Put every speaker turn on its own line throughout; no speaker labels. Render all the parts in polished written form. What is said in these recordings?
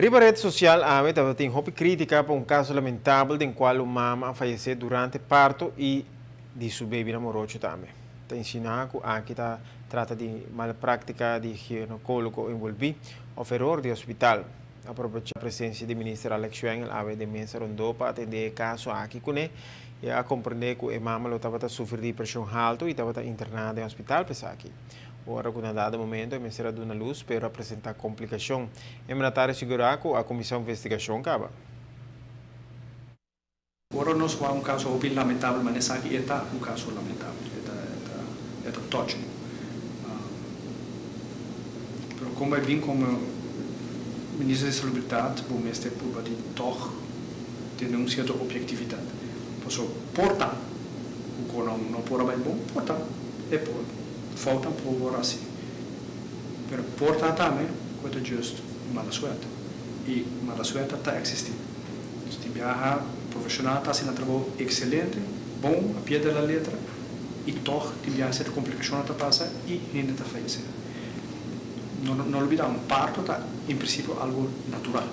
Riba rede social estava tem hobby crítica para um caso lamentável em qual uma mama faleceu durante parto e de seu bebê namorado também. Tem ensinado que trata de malprática de ginecólogo envolvido ou erro de hospital. Aproveita a presença do ministro Alex Schwengel de mesa rondou para atender o caso aqui com ele e a compreender que a mama estava sofrendo de pressão alta e estava internada em hospital para aqui. Ora, com dado momento, a ministra dá luz para apresentar complicação. Em tratar de segurar que a comissão de investigação acaba.
Ora nós vamos caso bem lamentável, mas nessa aqui é um caso lamentável, é tóxico. Mas como eu vim como ministro de Saúde, vou me estar por de toch denúncia de objetividade. Porque porta, o não pode bem bom, porta é por falta por assim. Mas porta também, coisa justo, mala suerte. E mala suerte está existindo. Se viaja profissional está sendo um trabalho excelente, bom, a pé da letra, e toch tem viaja de complicação está passa e ainda está falecendo. Não olvidamos, parto está, em princípio, algo natural.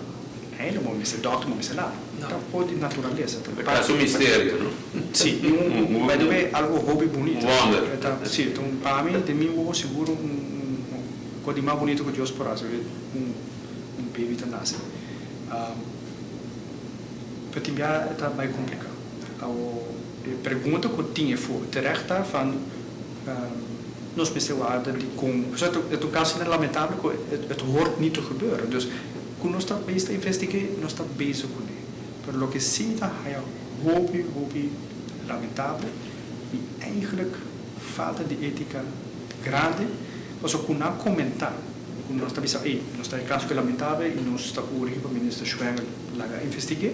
Não vamos ser doctor, não vamos ser nada. Então, pode naturaleza.
É quase um mistério, não?
Sim, mas é algo hobby bonito. Sim, então, para mim, de mim, eu seguro coisa mais bonito que Deus por fazer, bebê que nasce. Para ti, está bem complicado. A pergunta que eu tinha foi, terecht van... nós pensamos de como het caso é lamentável que het hoort niet te gebeuren dus quando nós está bezig investigeren nós está bezig com ele pero lo que sim está é hobby lamentável e eigenlijk falta de ética grande mas o que não comentar quando nós está pensando nós está caso que é lamentável e nós está uri para o ministro Schwengel lá investigar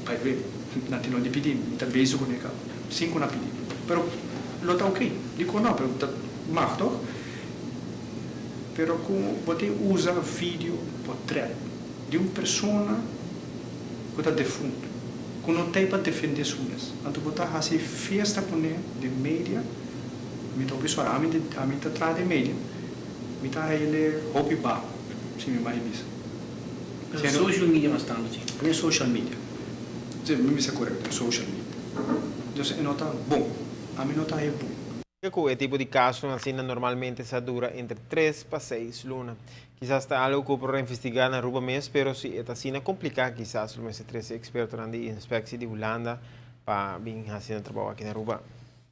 para ver não de pedir está bezig com ele sim com a pedir pero lo está ok. Dico no, pero mag toch? Pero como você usa vídeo, portrait de uma pessoa que está defunta, que não tem para defender suas. Então você faz festa com ele de mídia, me dá pessoal, a mim está atrás de mídia, me dá ele hobby bar, se me mais isso.
Mas social media bastante.
É social media. Me se correto, social media. Então, não está bom. A mim não está bom.
O tipo de caso assim normalmente se dura entre 3 a 6 lunas. Quizás está algo que por investigar na Aruba mesmo, pero se está assim complicado, quizás o mês 13 experto na inspecção de Holanda para vir fazendo trabalho aqui na Aruba.